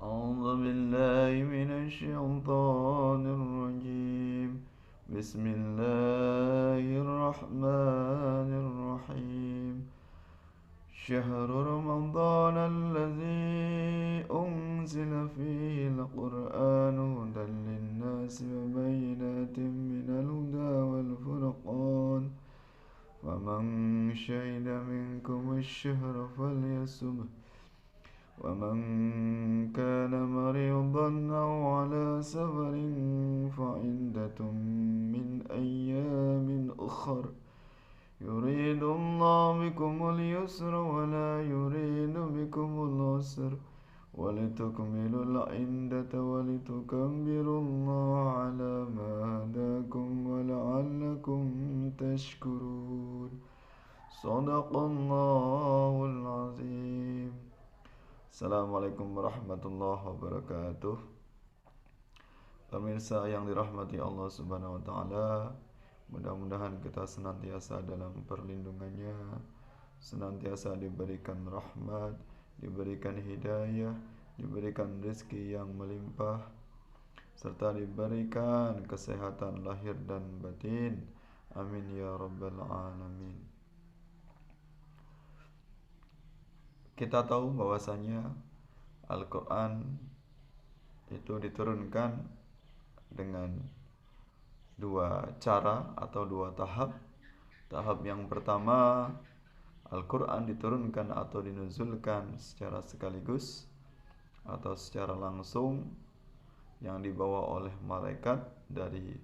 أعوذ بالله من الشيطان الرجيم. بسم الله الرحمن الرحيم. شهر رمضان الذي أنزل فيه القرآن هدى للناس وبينات من الهدى والفرقان، فمن شهد منكم الشهر فليصمه، ومن كان مريضا أو على سفر فعدة من أيام أخر، يريد الله بكم اليسر ولا يريد بكم العسر، ولتكملوا العدة ولتكبروا الله على ما هداكم ولعلكم تشكرون. صدق الله العظيم. Assalamualaikum warahmatullahi wabarakatuh. Pemirsa yang dirahmati Allah Subhanahu wa taala, mudah-mudahan kita senantiasa dalam perlindungannya, senantiasa diberikan rahmat, diberikan hidayah, diberikan rezeki yang melimpah, serta diberikan kesehatan lahir dan batin. Amin ya rabbal alamin. Kita tahu bahwasanya Al-Quran itu diturunkan dengan dua cara atau dua tahap. Tahap yang pertama, Al-Quran diturunkan atau dinuzulkan secara sekaligus atau secara langsung, yang dibawa oleh malaikat dari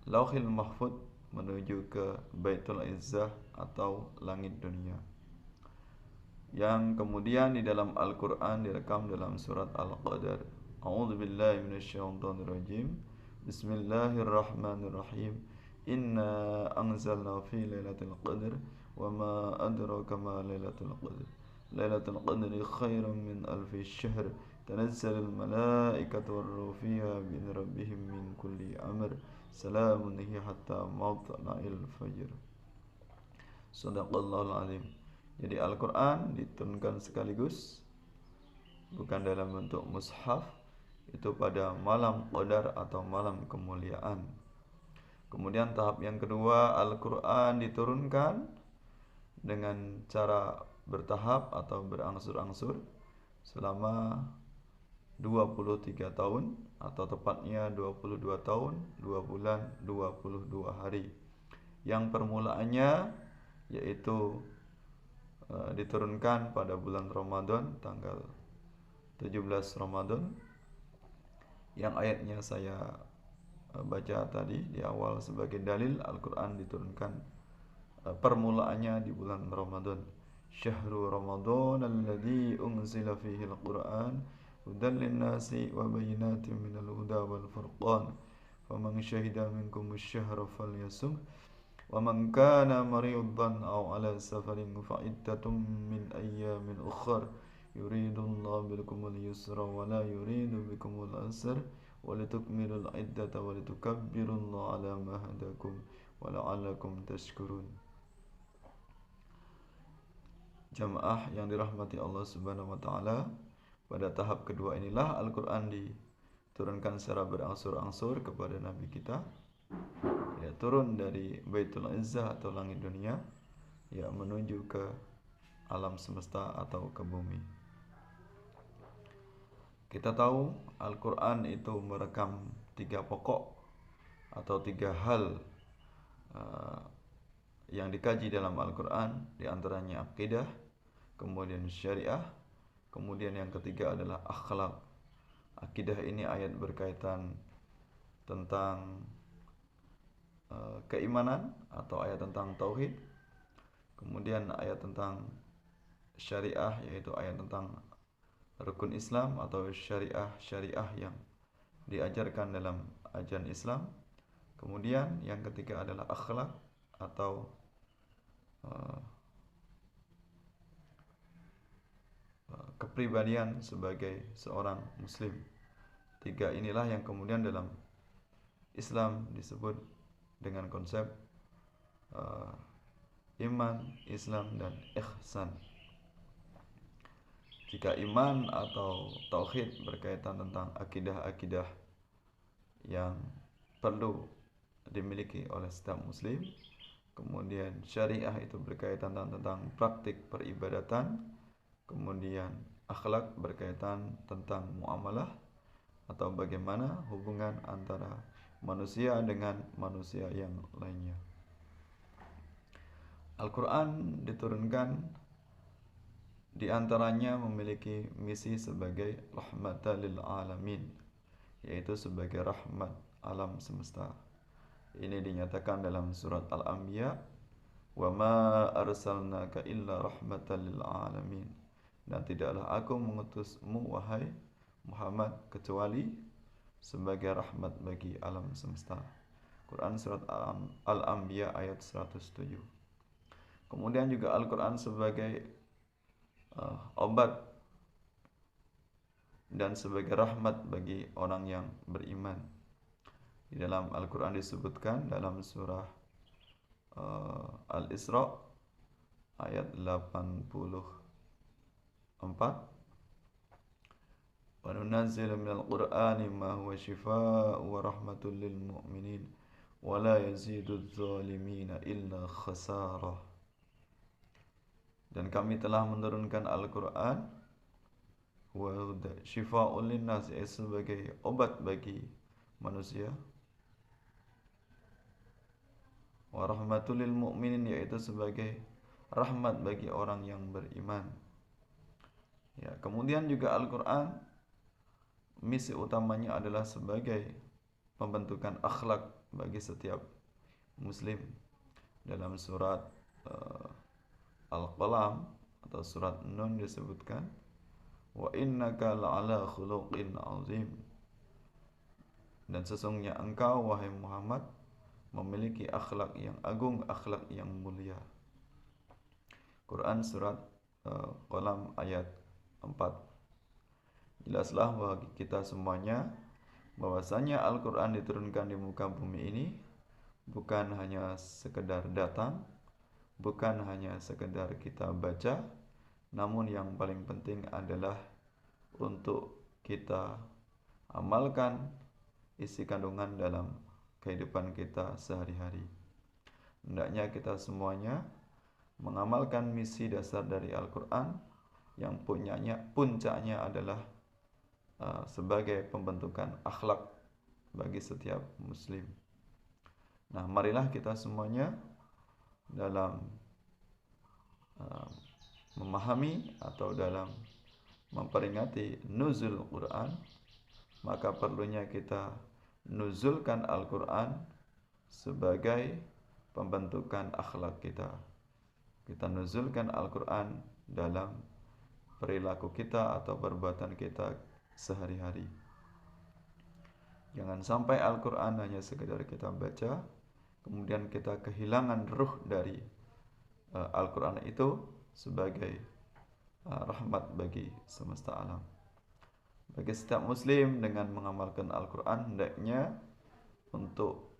Lauhil Mahfud menuju ke Baitul Izzah atau langit dunia, yang kemudian di dalam Al-Quran direkam dalam surat Al-Qadar. A'udzubillahi minasyaitonirrajim. Bismillahirrahmanirrahim. Inna anzalna fi lailatul qadr wa ma adraka ma lailatul qadr. Lailatul qadri khairum min alfi syahr. Tanazzalul malaikatu war-ruhu fiha bi rabbihim min kulli amr. Salamun hiya hatta matla'il fajr. Shadaqallahul azim. Jadi Al-Quran diturunkan sekaligus, bukan dalam bentuk mushaf, itu pada malam Qadar atau malam kemuliaan. Kemudian tahap yang kedua, Al-Quran diturunkan dengan cara bertahap atau berangsur-angsur selama 23 tahun, atau tepatnya 22 tahun, 2 bulan, 22 hari. Yang permulaannya yaitu diturunkan pada bulan Ramadan, tanggal 17 Ramadan, yang ayatnya saya baca tadi di awal sebagai dalil. Al-Quran diturunkan permulaannya di bulan Ramadan. Syahrul Ramadan alladzi unzila fihi al-Quran hudan lin-nasi wa bayyinatin minal huda wal furqan, faman syahida minkum asy-syahra falyasum, wa man kana maridan aw ala safarin fa'iddatun min ayyamin ukhra, yuridullahu bikumul yusra wa la yuridu bikumul usra, wa litukmilul iddata wa litukabbirullaha ala ma hadakum wa la'allakum tashkurun. Jamaah yang dirahmati Allah Subhanahu wa taala, pada tahap kedua inilah Al-Qur'an diturunkan secara berangsur-angsur kepada Nabi kita. Ya, turun dari Baitul Izzah atau langit dunia, ya, menuju ke alam semesta atau ke bumi. Kita tahu Al-Quran itu merekam 3 pokok atau 3 hal yang dikaji dalam Al-Quran, diantaranya akidah, kemudian syariah, kemudian yang ketiga adalah akhlak. Akidah ini ayat berkaitan tentang keimanan atau ayat tentang tauhid. Kemudian ayat tentang syariah, yaitu ayat tentang rukun Islam atau syariah yang diajarkan dalam ajaran Islam. Kemudian yang ketiga adalah akhlak atau kepribadian sebagai seorang muslim. 3 inilah yang kemudian dalam Islam disebut dengan konsep iman, Islam, dan ihsan. Jika iman atau tauhid berkaitan tentang akidah-akidah yang perlu dimiliki oleh setiap muslim, kemudian syariah itu berkaitan tentang praktik peribadatan, kemudian akhlak berkaitan tentang muamalah atau bagaimana hubungan antara manusia dengan manusia yang lainnya. Al-Quran diturunkan di antaranya memiliki misi sebagai rahmatan lil alamin, yaitu sebagai rahmat alam semesta. Ini dinyatakan dalam surat Al-Anbiya, "Wa ma arsalnaka illa rahmatan lil alamin." Dan tidaklah aku mengutusmu wahai Muhammad kecuali sebagai rahmat bagi alam semesta. Quran surat Al-Anbiya ayat 107. Kemudian juga Al-Quran sebagai obat dan sebagai rahmat bagi orang yang beriman. Di dalam Al-Quran disebutkan dalam surah Al-Isra ayat 84, "Wa nunazzilu minal Qur'ani ma huwa shifaa'un wa rahmatul lil mu'minin wa la yazidudz zalimina illa khasara." Dan kami telah menurunkan Al-Quran wa syifa'un linnas, sebagai obat bagi manusia, wa rahmatul lil mu'minin, yaitu sebagai rahmat bagi orang yang beriman. Ya, kemudian juga Al-Quran misi utamanya adalah sebagai pembentukan akhlak bagi setiap muslim. Dalam surat Al-Qalam atau surat Nun disebutkan, "Wa innaka la'ala khuluqin azim." Dan sesungguhnya engkau wahai Muhammad memiliki akhlak yang agung, akhlak yang mulia. Quran surat Qalam ayat 4. Jelaslah bagi kita semuanya bahwasanya Al-Quran diturunkan di muka bumi ini bukan hanya sekedar datang, bukan hanya sekedar kita baca, namun yang paling penting adalah untuk kita amalkan isi kandungan dalam kehidupan kita sehari-hari. Hendaknya kita semuanya mengamalkan misi dasar dari Al-Quran yang puncaknya adalah sebagai pembentukan akhlak bagi setiap muslim. Nah, marilah kita semuanya dalam memahami atau dalam memperingati nuzul Quran, maka perlunya kita nuzulkan Al-Quran sebagai pembentukan akhlak kita. Kita nuzulkan Al-Quran dalam perilaku kita atau perbuatan kita sehari-hari. Jangan sampai Al-Quran hanya sekedar kita baca, kemudian kita kehilangan ruh dari Al-Quran itu sebagai rahmat bagi semesta alam. Bagi setiap muslim dengan mengamalkan Al-Quran hendaknya untuk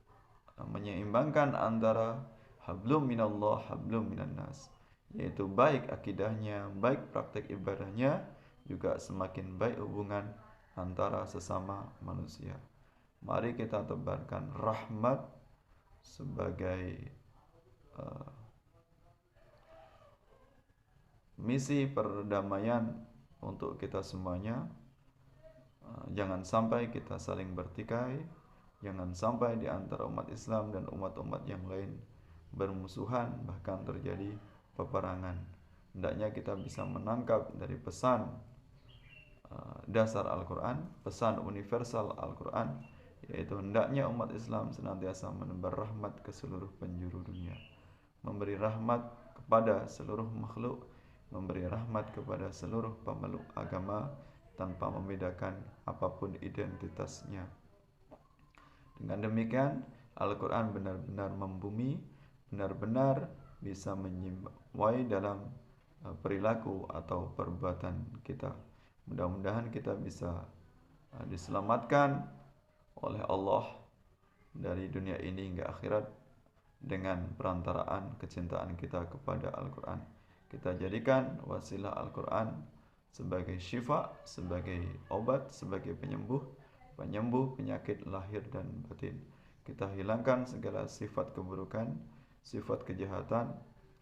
menyeimbangkan antara hablum minallah, hablum minannas, yaitu baik akidahnya, baik praktek ibadahnya, juga semakin baik hubungan antara sesama manusia. Mari kita tebarkan rahmat sebagai misi perdamaian untuk kita semuanya. Jangan sampai kita saling bertikai, jangan sampai di antara umat Islam dan umat-umat yang lain bermusuhan, bahkan terjadi peperangan. Hendaknya kita bisa menangkap dari pesan dasar Al-Quran, pesan universal Al-Quran, yaitu hendaknya umat Islam senantiasa menebar rahmat ke seluruh penjuru dunia, memberi rahmat kepada seluruh makhluk, memberi rahmat kepada seluruh pemeluk agama tanpa membedakan apapun identitasnya. Dengan demikian, Al-Quran benar-benar membumi, benar-benar bisa menyimpai dalam perilaku atau perbuatan kita. Mudah-mudahan kita bisa diselamatkan oleh Allah dari dunia ini hingga akhirat dengan perantaraan kecintaan kita kepada Al-Quran. Kita jadikan wasilah Al-Quran sebagai syifa, sebagai obat, sebagai penyembuh penyakit lahir dan batin. Kita hilangkan segala sifat keburukan, sifat kejahatan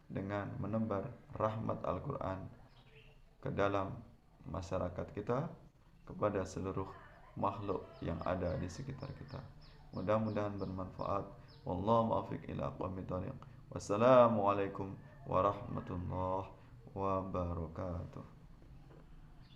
dengan menebar rahmat Al-Quran ke dalam masyarakat kita, kepada seluruh makhluk yang ada di sekitar kita. Mudah-mudahan bermanfaat. Wallahu muwaffiq ila aqwamit thoriq. Wassalamualaikum warahmatullahi wabarakatuh.